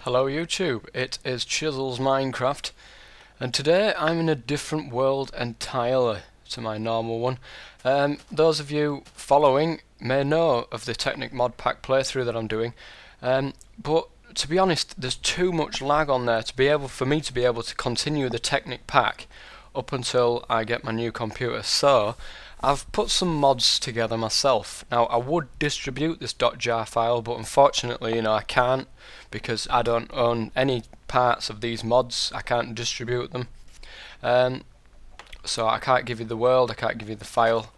Hello YouTube, it is Chisel's Minecraft, and today I'm in a different world entirely to my normal one. Those of you following may know of the Technic mod pack playthrough that I'm doing, but to be honest, there's too much lag on there for me to be able to continue the Technic pack up until I get my new computer. So I've put some mods together myself. Now I would distribute this .jar file, but unfortunately, I can't because I don't own any parts of these mods. I can't distribute them. So I can't give you the world, I can't give you the file.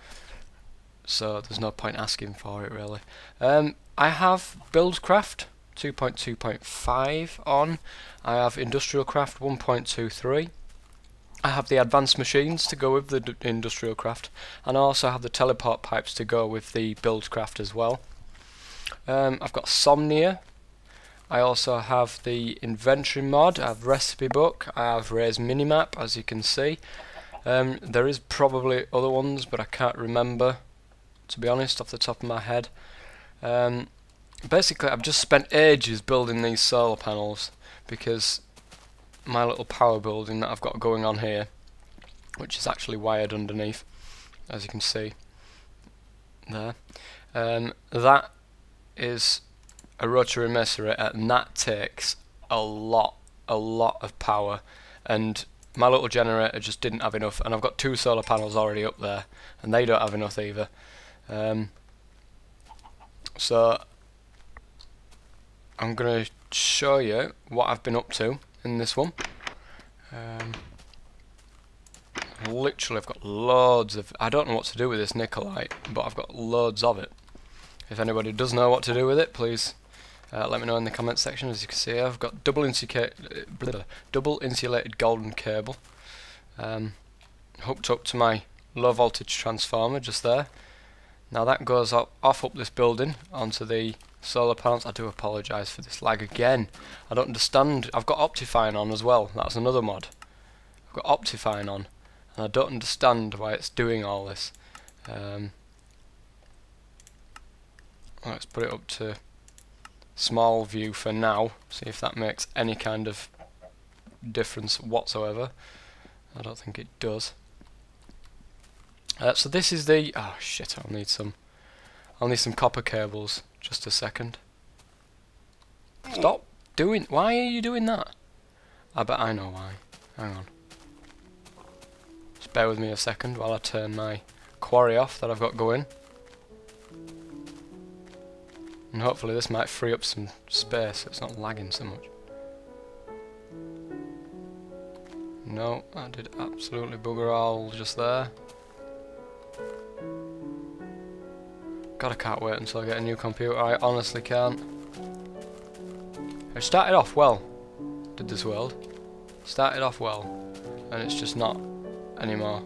So there's no point asking for it really. I have Buildcraft 2.2.5 on. I have Industrialcraft 1.23. I have the advanced machines to go with the industrial craft, and I also have the teleport pipes to go with the Buildcraft as well. I've got Somnia. I also have the inventory mod, I have recipe book, I have Ray's minimap, as you can see. There is probably other ones, but I can't remember, to be honest, off the top of my head. Basically, I've just spent ages building these solar panels because my little power building that I've got going on here, which is actually wired underneath, as you can see there, that is a rotary macerator, and that takes a lot of power, and my little generator just didn't have enough, and I've got two solar panels already up there and they don't have enough either. So I'm going to show you what I've been up to in this one. Literally I've got loads of, I don't know what to do with this Nikolite, but I've got loads of it. If anybody does know what to do with it, please let me know in the comment section. As you can see, I've got double insulated golden cable hooked up to my low voltage transformer just there. Now that goes off up this building onto the solar panels. I do apologise for this lag again. I don't understand. I've got Optifine on as well. That's another mod. I've got Optifine on, and I don't understand why it's doing all this. Let's put it up to small view for now. See if that makes any kind of difference whatsoever. I don't think it does. So this is the. Oh shit! I'll need some copper cables. Just a second. Stop doing. Why are you doing that? I bet I know why. Hang on. Just bear with me a second while I turn my quarry off that I've got going. And hopefully this might free up some space so it's not lagging so much. No, I did absolutely bugger all just there. God, I can't wait until I get a new computer. I honestly can't. It started off well, did this world. Started off well, and it's just not anymore.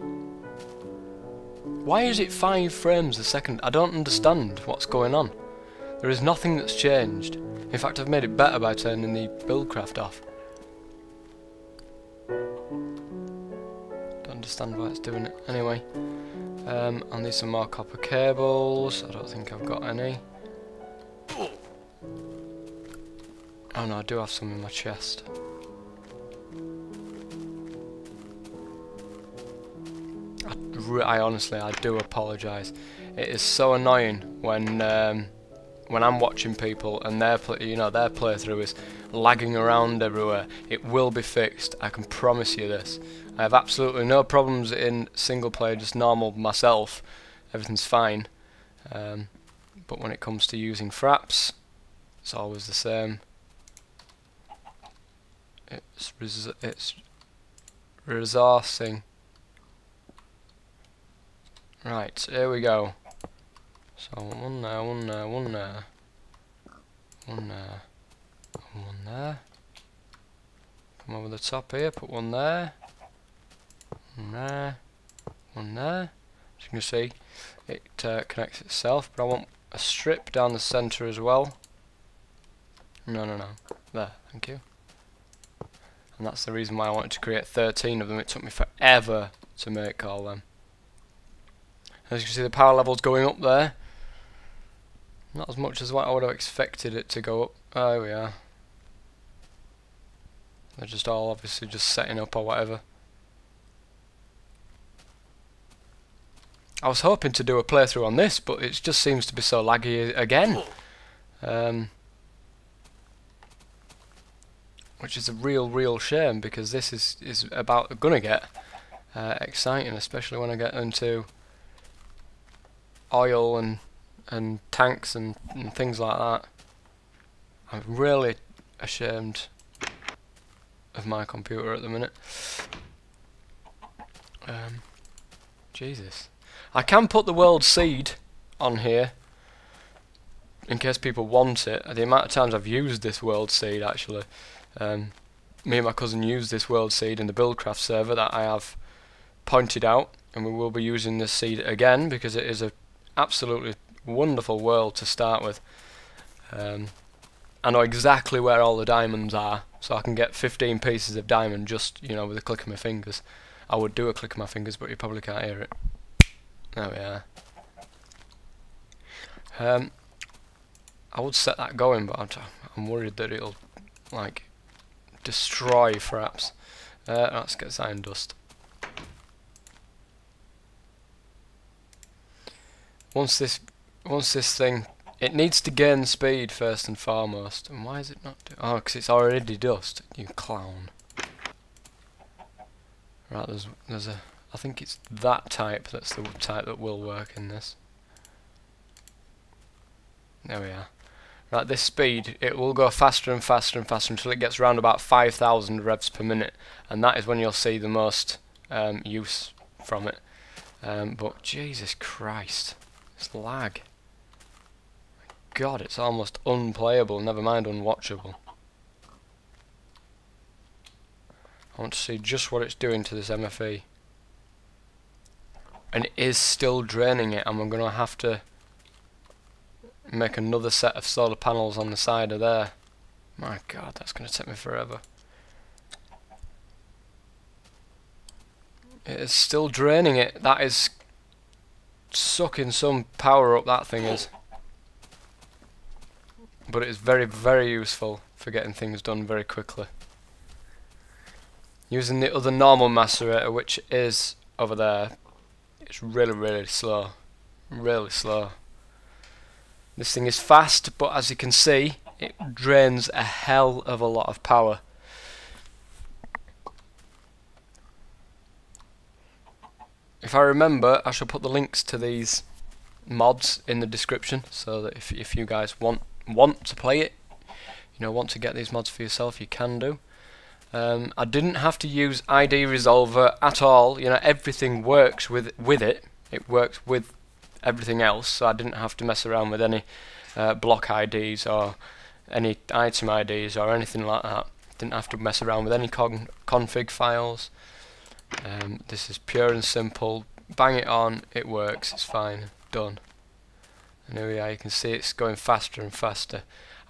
Why is it 5 frames a second? I don't understand what's going on. There is nothing that's changed. In fact, I've made it better by turning the Buildcraft off. Don't understand why it's doing it. Anyway. I'll need some more copper cables. I don't think I've got any. Oh no, I do have some in my chest. I honestly, I do apologise. It is so annoying when I'm watching people and their playthrough is lagging around everywhere. It will be fixed, I can promise you this. I have absolutely no problems in single player, just normal myself. Everything's fine. But when it comes to using fraps, it's always the same. It's resourcing. Right, here we go. So one there, one there, one there, one there, one there. Come over the top here, put one there, one there, one there. As you can see, it connects itself, but I want a strip down the centre as well. No. There, thank you. And that's the reason why I wanted to create 13 of them. It took me forever to make all them. As you can see, the power level's going up there. Not as much as what I would have expected it to go up. Oh, here we are. They're just all obviously just setting up or whatever. I was hoping to do a playthrough on this, but it just seems to be so laggy again. Which is a real shame, because this is about gonna get exciting, especially when I get into oil and tanks and things like that. I'm really ashamed of my computer at the minute. Jesus. I can put the world seed on here in case people want it. The amount of times I've used this world seed, actually. Me and my cousin used this world seed in the Buildcraft server that I have pointed out, and we will be using this seed again because it is a absolutely wonderful world to start with. I know exactly where all the diamonds are, so I can get 15 pieces of diamond just, you know, with a click of my fingers. I would do a click of my fingers, but you probably can't hear it. There we are. I would set that going, but I'm worried that it'll, like, destroy perhaps. Let's get iron dust. Once this thing, it needs to gain speed first and foremost. And why is it not doing? Oh, because it's already dust. You clown. Right, there's a. I think it's that type. That's the type that will work in this. There we are. Right, this speed, it will go faster and faster and faster until it gets around about 5,000 revs per minute, and that is when you'll see the most use from it. But Jesus Christ, this lag. God, it's almost unplayable, never mind unwatchable. I want to see just what it's doing to this MFE. And it is still draining it, and we're going to have to make another set of solar panels on the side of there. My God, that's going to take me forever. It is still draining it. That is sucking some power up, that thing is. But it is very useful for getting things done very quickly. Using the other normal macerator, which is over there, it's really slow. Really slow. This thing is fast, but as you can see, it drains a hell of a lot of power. If I remember, I shall put the links to these mods in the description, so that if you guys want to play it, you know, want to get these mods for yourself, you can do. I didn't have to use ID Resolver at all. You know, everything works with it. It works with everything else, so I didn't have to mess around with any block IDs or any item IDs or anything like that. Didn't have to mess around with any config files. This is pure and simple. Bang it on, it works, it's fine, done. And here we are, you can see it's going faster and faster.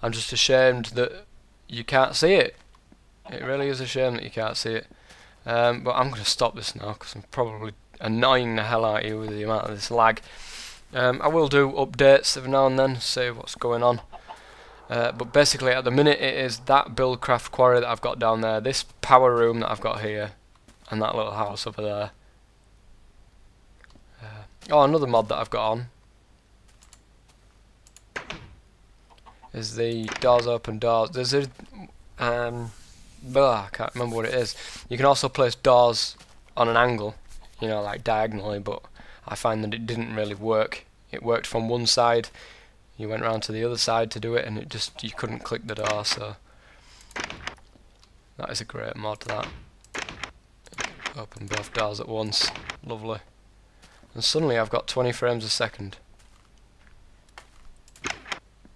I'm just ashamed that you can't see it. It really is a shame that you can't see it. But I'm going to stop this now because I'm probably annoying the hell out of you with the amount of this lag. I will do updates every now and then, see what's going on. But basically at the minute it is that Buildcraft quarry that I've got down there, this power room that I've got here, and that little house over there. Oh, another mod that I've got on is the doors open doors. There's a I can't remember what it is. You can also place doors on an angle, you know, like diagonally, but I find that it didn't really work. It worked from one side, you went round to the other side to do it, and you couldn't click the door. So that is a great mod, that. Open both doors at once, lovely. And suddenly I've got 20 frames a second.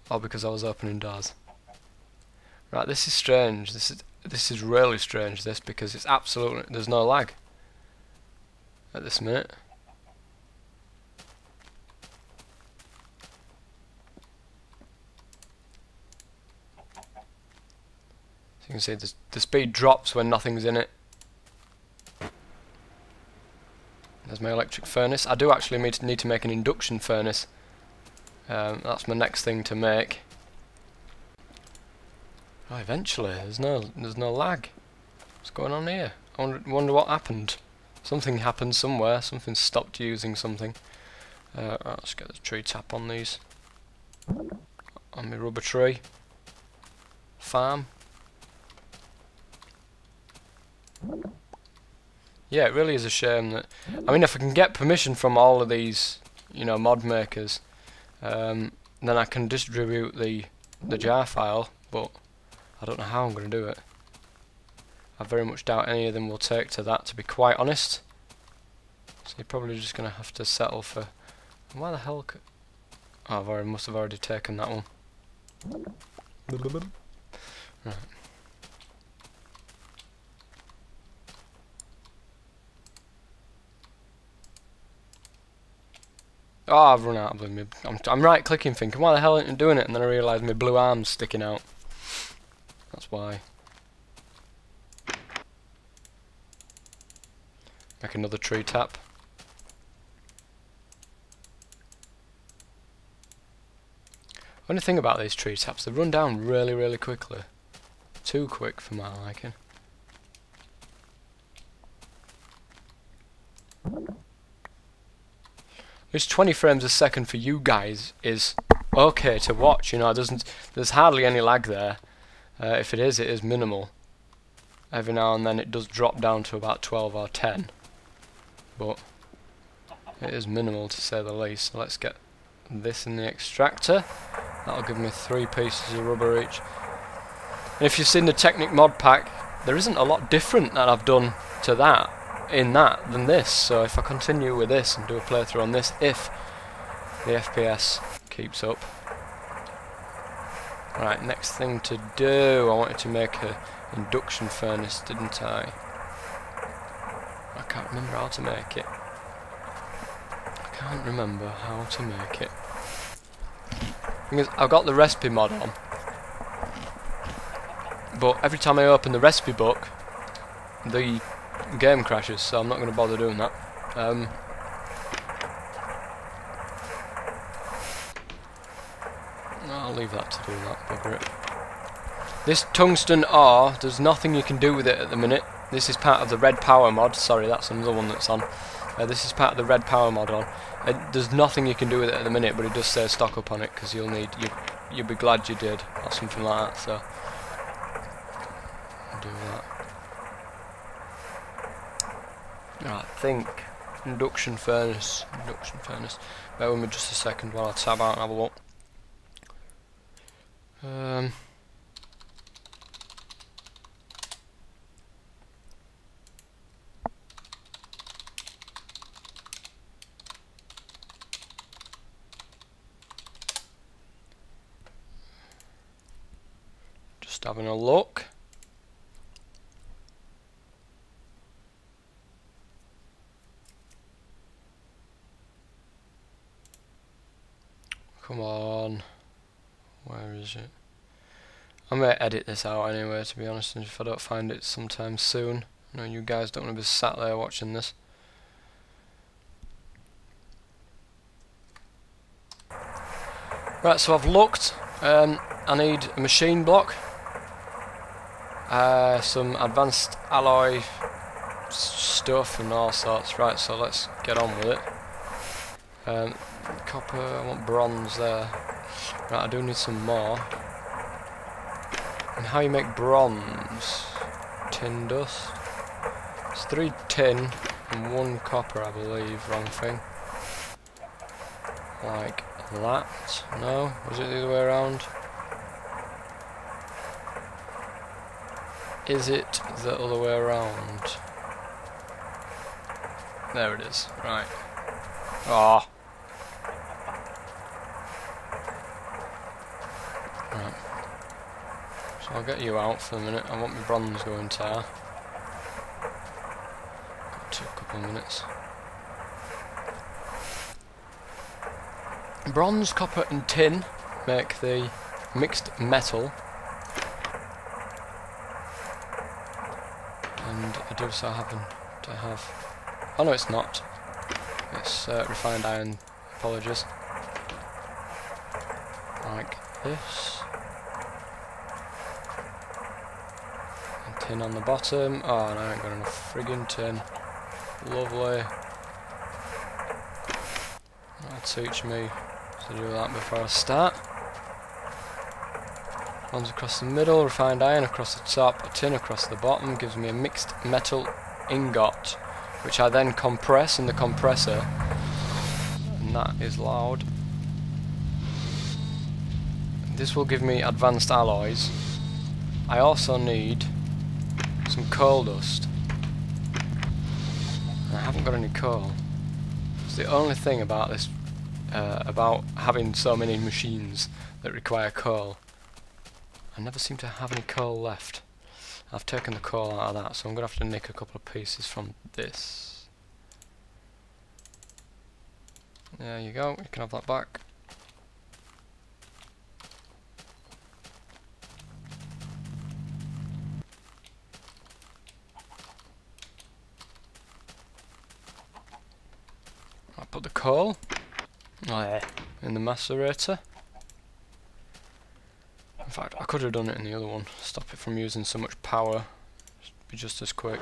All because I was opening doors. Right, this is strange. This is really strange, this, because it's absolutely, there's no lag at this minute. So you can see the speed drops when nothing's in it. There's my electric furnace. I do actually need to make an induction furnace. That's my next thing to make. Oh, eventually, there's no lag. What's going on here? I wonder what happened. Something happened somewhere. Something stopped using something. Right, let's get the tree tap on these. On my rubber tree. Farm. Yeah, it really is a shame that... I mean, if I can get permission from all of these, you know, mod makers, then I can distribute the jar file, but I don't know how I'm going to do it. I very much doubt any of them will take to that, to be quite honest. So you're probably just going to have to settle for... Why the hell... Oh, I must have already taken that one. Right. Oh, I've run out of them. I'm right clicking thinking, why the hell ain't I doing it? And then I realised my blue arm's sticking out. That's why. Make another tree tap. Only thing about these tree taps, they run down really, really quickly. Too quick for my liking. This 20 frames a second for you guys is okay to watch. You know, there's hardly any lag there. If it is minimal. Every now and then it does drop down to about 12 or 10, but it is minimal to say the least. So let's get this in the extractor. That'll give me 3 pieces of rubber each. And if you've seen the Technic mod pack, there isn't a lot different that I've done to that than this. So if I continue with this and do a playthrough on this, if the FPS keeps up. Right, next thing to do, I wanted to make a induction furnace, didn't I? I can't remember how to make it. I can't remember how to make it. Thing is, I've got the recipe mod on, but every time I open the recipe book, the game crashes, so I'm not going to bother doing that. I'll leave that to do that, bugger it. This tungsten ore, there's nothing you can do with it at the minute. This is part of the red power mod. Sorry, that's another one that's on. This is part of the red power mod on. There's nothing you can do with it at the minute, but it does say stock up on it because you'll be glad you did, or something like that. So I'll do that. Right, think induction furnace. Bear with me just a second while I tab out and have a look. Just having a look. Come on. Where is it? I may edit this out anyway, to be honest, and if I don't find it sometime soon. I know you guys don't want to be sat there watching this. Right, so I've looked. I need a machine block, some advanced alloy stuff and all sorts. Right, so let's get on with it. Copper, I want bronze there. Right, I do need some more. And how you make bronze? Tin dust. It's 3 tin and 1 copper, I believe. Wrong thing. Like that. No? Was it the other way around? Is it the other way around? There it is. Right. Ah. Right. So I'll get you out for a minute. I want my bronze going tar. Got to a couple of minutes. Bronze, copper and tin make the mixed metal. And I do so happen to have... Oh no, it's not. It's refined iron. Apologies. Like this. And tin on the bottom. Oh, and I ain't got enough friggin' tin. Lovely. That'll teach me to do that before I start. One's across the middle, refined iron across the top, a tin across the bottom, gives me a mixed metal ingot, which I then compress in the compressor, and that is loud. This will give me advanced alloys. I also need some coal dust. And I haven't got any coal. It's the only thing about this, about having so many machines that require coal. I never seem to have any coal left. I've taken the coal out of that, so I'm going to have to nick a couple of pieces from this. There you go, you can have that back. I'll put the coal in the macerator. In fact, I could have done it in the other one. Stop it from using so much power. Be just as quick.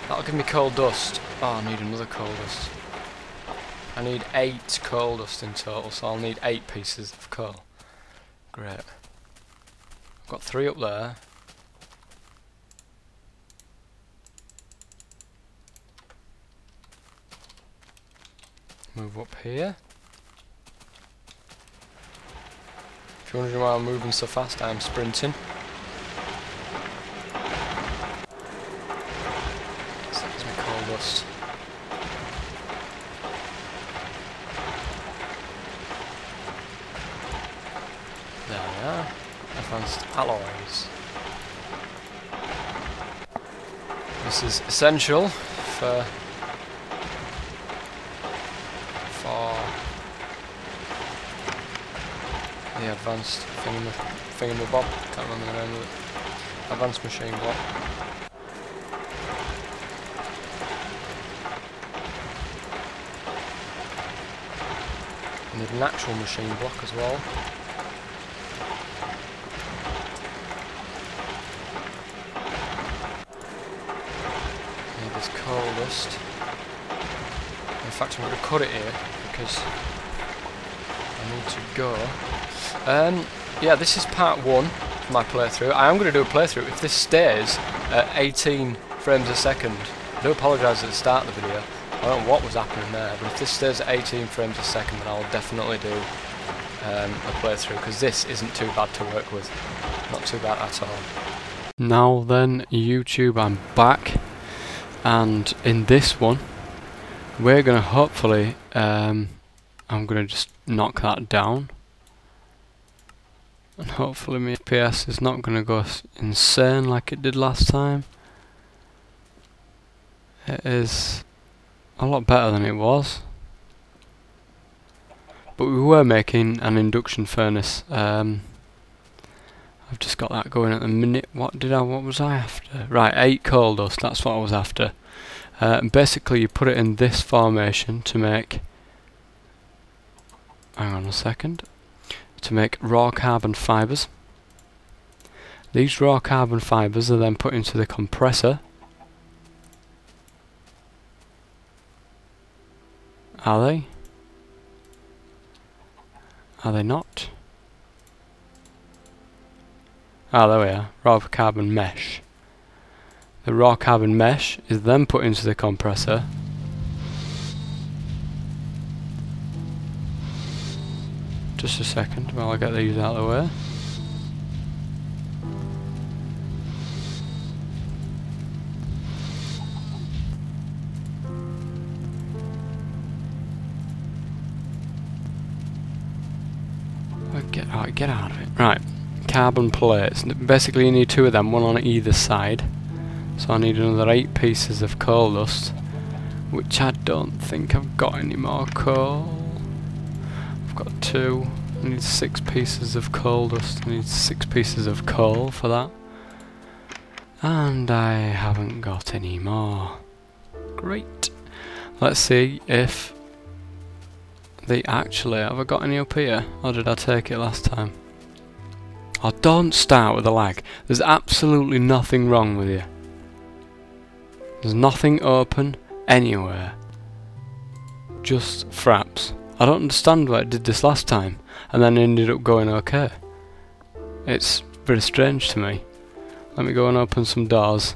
That'll give me coal dust. Oh, I need another coal dust. I need 8 coal dust in total, so I'll need 8 pieces of coal. Great. I've got 3 up there. Move up here. If you're wondering why I'm moving so fast, I'm sprinting. So that gives me coal dust. There we are. Advanced alloys. This is essential for the advanced thingamabob, can't remember the name of it. Advanced machine block. I need an actual machine block as well. I need this coal dust. In fact, I'm going to cut it here because I need to go. Yeah, this is part 1 of my playthrough. I am going to do a playthrough if this stays at 18 frames a second. I do apologise at the start of the video. I don't know what was happening there, but if this stays at 18 frames a second, then I'll definitely do a playthrough, because this isn't too bad to work with. Not too bad at all. Now then, YouTube, I'm back, and in this one, we're going to hopefully, I'm going to just knock that down. And hopefully my FPS is not going to go insane like it did last time. It is a lot better than it was. But we were making an induction furnace. I've just got that going at the minute. What was I after? Right, 8 coal dust, that's what I was after. Basically you put it in this formation to make... Hang on a second. To make raw carbon fibres. These raw carbon fibres are then put into the compressor. Are they? Are they not? Ah, there we are. Raw carbon mesh. The raw carbon mesh is then put into the compressor. Just a second while I get these out of the way. Get out of it. Right, carbon plates. Basically you need 2 of them, one on either side. So I need another 8 pieces of coal dust, which I don't think I've got any more coal. I've got 2. I need 6 pieces of coal dust. I need 6 pieces of coal for that. And I haven't got any more. Great. Let's see if they actually... Have I got any up here? Or did I take it last time? Oh, don't start with a lag. There's absolutely nothing wrong with you. There's nothing open anywhere. Just fraps. I don't understand why it did this last time and then ended up going okay. It's very strange to me. Let me go and open some doors.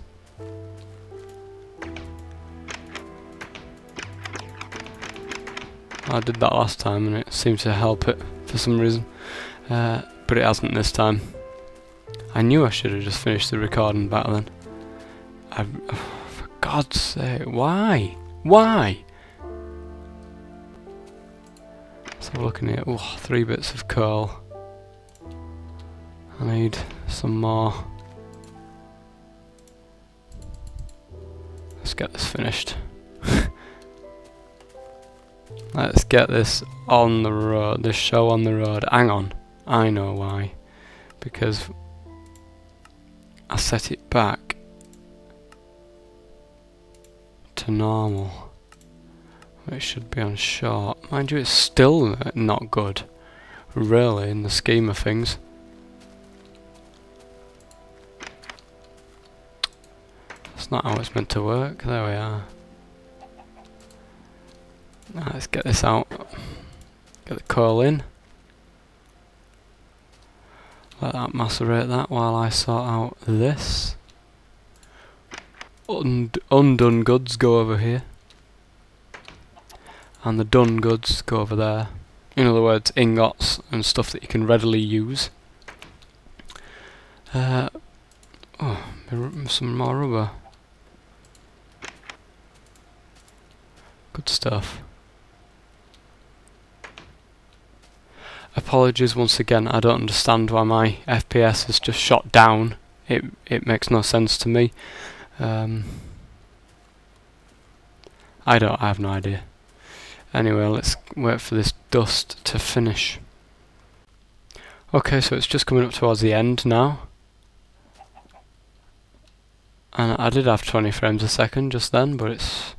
I did that last time and it seemed to help it for some reason. But it hasn't this time. I knew I should have just finished the recording back then. For God's sake, why? Why? So looking at 3 bits of coal. I need some more. Let's get this finished. Let's get this on the road, this show on the road. Hang on, I know why. Because I set it back to normal. It should be on short. Mind you, it's still not good, really, in the scheme of things. That's not how it's meant to work. There we are. Right, let's get this out. Get the coal in. Let that macerate that while I sort out this. Undone goods go over here. And the done goods go over there. In other words, ingots and stuff that you can readily use. Some more rubber. Good stuff. Apologies once again, I don't understand why my FPS has just shot down. It makes no sense to me. I have no idea. Anyway, let's wait for this dust to finish. Okay, so it's just coming up towards the end now. And I did have 20 frames a second just then, but it's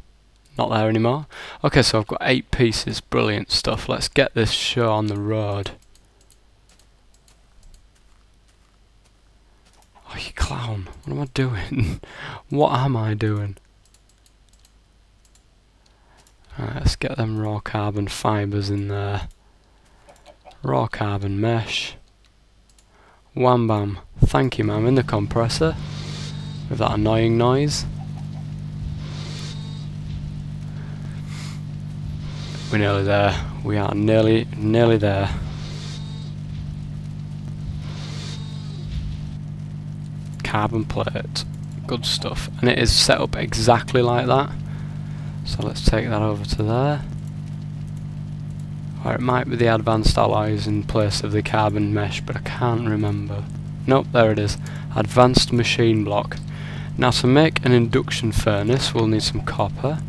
not there anymore. Okay, so I've got 8 pieces, brilliant stuff. Let's get this show on the road. Oh, you clown. What am I doing? What am I doing? Right, let's get them raw carbon fibres in there. Raw carbon mesh. Wham bam. Thank you, ma'am, in the compressor. With that annoying noise. We're nearly there. We are nearly there. Carbon plate. Good stuff. And it is set up exactly like that. So let's take that over to there. Or it might be the advanced alloys in place of the carbon mesh, but I can't remember. Nope, there it is. Advanced machine block. Now to make an induction furnace we'll need some copper.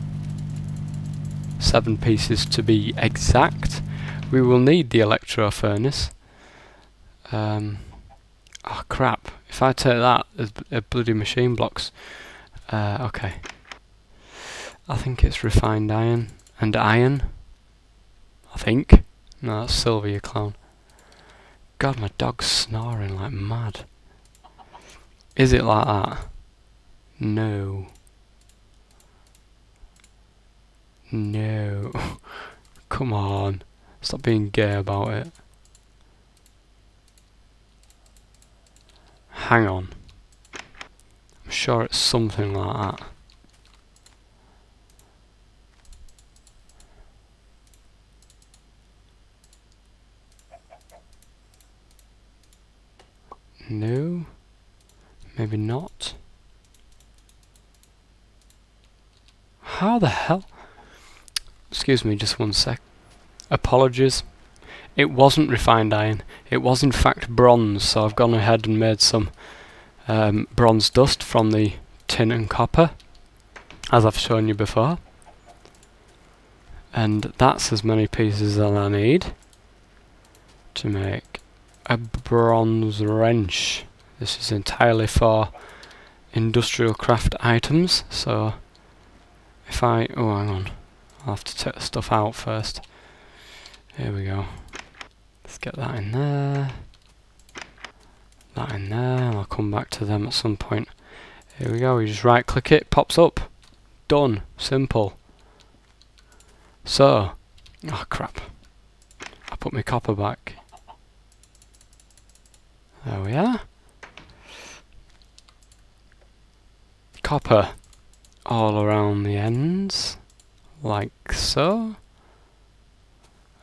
7 pieces to be exact. We will need the electro furnace. Oh crap, if I take that as bloody machine blocks. Okay. I think it's refined iron and iron. I think. No, that's silver, you clown. God, my dog's snoring like mad. Is it like that? No. No. Come on. Stop being gay about it. Hang on. I'm sure it's something like that. No. Maybe not. How the hell? Excuse me, just one sec. Apologies. It wasn't refined iron. It was in fact bronze, so I've gone ahead and made some bronze dust from the tin and copper, as I've shown you before. And that's as many pieces as I need to make a bronze wrench. This is entirely for industrial craft items, so if I... oh, hang on. I'll have to take the stuff out first. Here we go. Let's get that in there. that in there, and I'll come back to them at some point. Here we go, you just right click it, pops up. Done. Simple. So, oh crap. I put my copper back. There we are. Copper all around the ends, like so.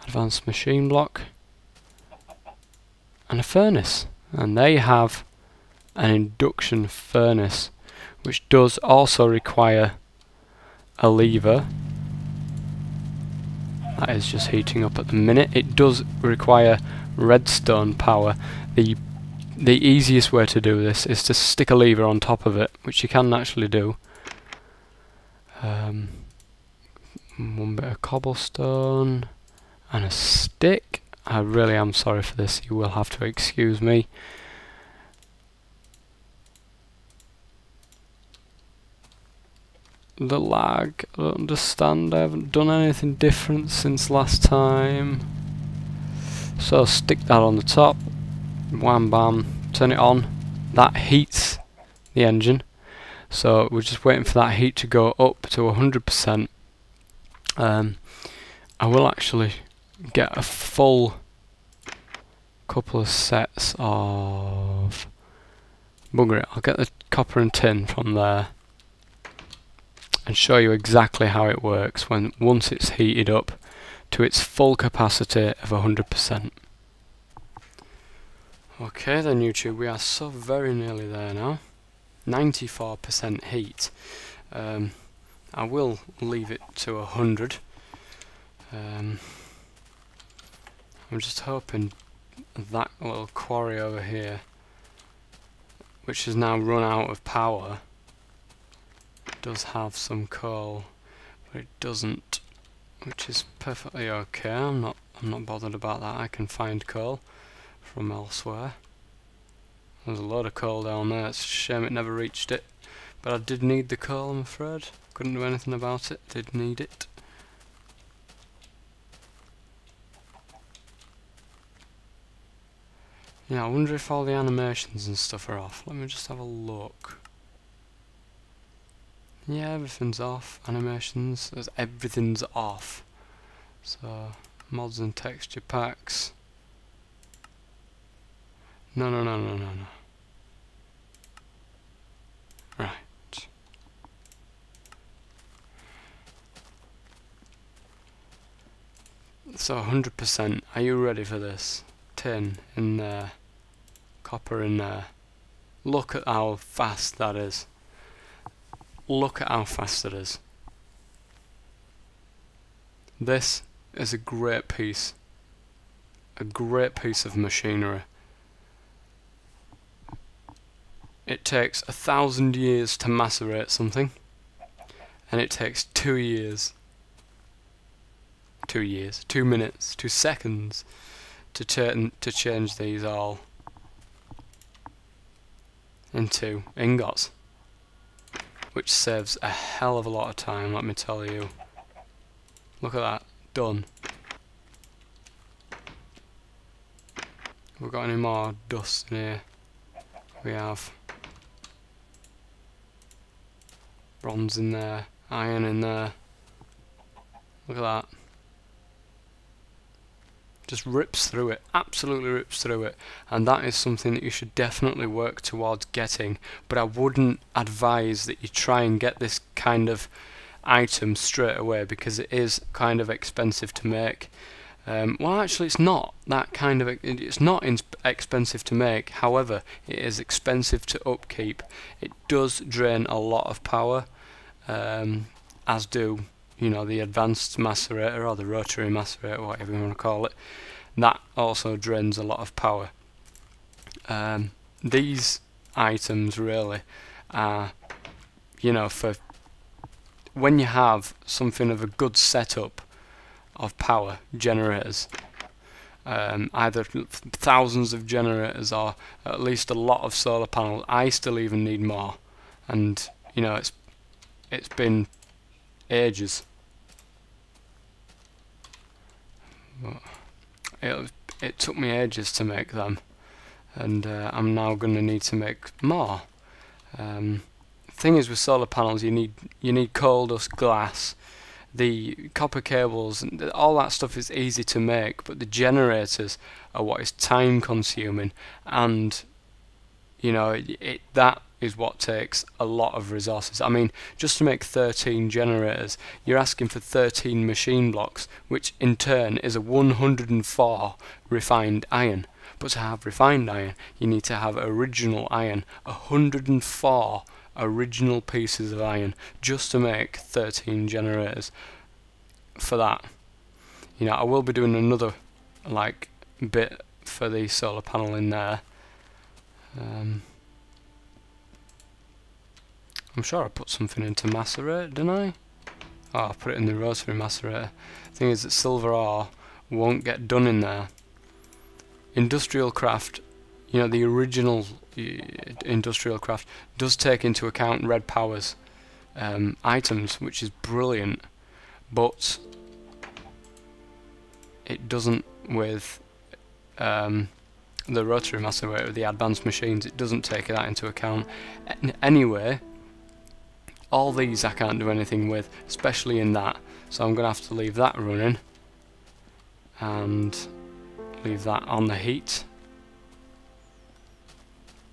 Advanced machine block. And a furnace. And they have an induction furnace, which does also require a lever. That is just heating up at the minute. It does require redstone power. The easiest way to do this is to stick a lever on top of it, which you can actually do. One bit of cobblestone and a stick. I really am sorry for this, you will have to excuse me. The lag, I don't understand, I haven't done anything different since last time. So stick that on the top, wham bam, turn it on. That heats the engine, so we're just waiting for that heat to go up to 100%. I will actually get a full couple of sets of bugger it. I'll get the copper and tin from there and show you exactly how it works once it's heated up to its full capacity of 100%. Okay then YouTube, we are so very nearly there now. 94% heat. I will leave it to 100. I'm just hoping that little quarry over here, which has now run out of power, does have some coal, but it doesn't, which is perfectly okay. I'm not bothered about that. I can find coal from elsewhere. There's a load of coal down there. It's a shame it never reached it, but I did need the coal, I'm afraid. Couldn't do anything about it. Did need it. Yeah, I wonder if all the animations and stuff are off. Let me just have a look. Yeah, everything's off. Animations, everything's off. So, mods and texture packs. No. Right. So 100%. Are you ready for this? Tin in there. Copper in there. Look at how fast that is. Look at how fast it is. This is a great piece of machinery. It takes 1,000 years to macerate something, and it takes 2 years, 2 minutes, 2 seconds to change these all into ingots, which saves a hell of a lot of time, let me tell you. Look at that, done. Have we got any more dust in here? We have. Bronze in there, iron in there. Look at that. Just rips through it, absolutely rips through it, and that is something that you should definitely work towards getting, but I wouldn't advise that you try and get this kind of item straight away, because it is kind of expensive to make. Well, actually it's not that kind of, it's not expensive to make, however it is expensive to upkeep. It does drain a lot of power, as do, you know, the advanced macerator or the rotary macerator, whatever you want to call it. That also drains a lot of power. These items really are, you know, for when you have something of a good setup of power generators, either thousands of generators or at least a lot of solar panels. I still even need more, and you know, it's been ages. It took me ages to make them, and I'm now going to need to make more. Thing is, with solar panels, you need coal dust glass. The copper cables and all that stuff is easy to make, but the generators are what is time consuming, and you know, that is what takes a lot of resources. I mean, just to make 13 generators, you're asking for 13 machine blocks, which in turn is a 104 refined iron. But to have refined iron, you need to have original iron, 104 original pieces of iron, just to make 13 generators. For that, you know, I will be doing another like bit for the solar panel in there. I'm sure I put something into macerate, didn't I? Oh, I put it in the rotary macerator. The thing is that silver ore won't get done in there. Industrial craft, you know, the original industrial craft does take into account red power's items, which is brilliant, but it doesn't with the rotary macerator, the advanced machines. It doesn't take that into account. Anyway, all these I can't do anything with, especially in that, so I'm going to have to leave that running and leave that on the heat.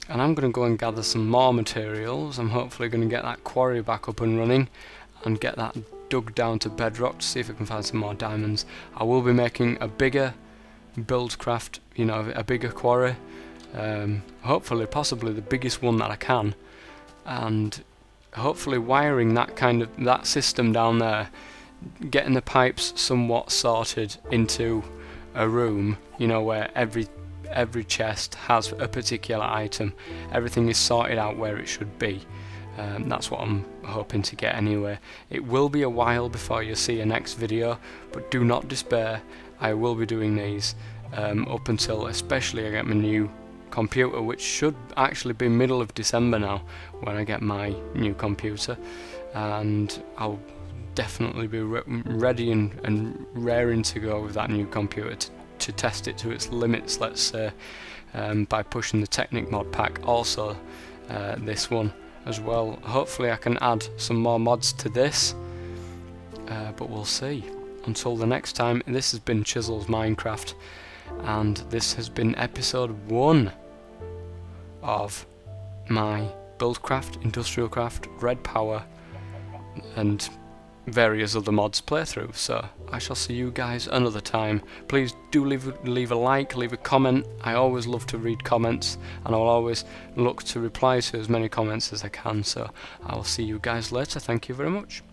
And I'm going to go and gather some more materials. I'm hopefully going to get that quarry back up and running and get that dug down to bedrock to see if I can find some more diamonds. I will be making a bigger Buildcraft, you know, a bigger quarry, hopefully possibly the biggest one that I can, and hopefully wiring that system down there, getting the pipes somewhat sorted into a room, you know, where every chest has a particular item, everything is sorted out where it should be. That's what I'm hoping to get anyway. It will be a while before you see a next video, but do not despair. I will be doing these up until especially I get my new computer, which should actually be middle of December now when I get my new computer, and I'll definitely be ready and raring to go with that new computer to test it to its limits, let's say, by pushing the Technic mod pack, also this one as well. Hopefully I can add some more mods to this, but we'll see. Until the next time, this has been Chisel's Minecraft, and this has been episode 1 of my Buildcraft, Industrial Craft, Red Power, and various other mods playthrough. So I shall see you guys another time. Please do leave a like, leave a comment. I always love to read comments, and I'll always look to reply to as many comments as I can. So I will see you guys later. Thank you very much.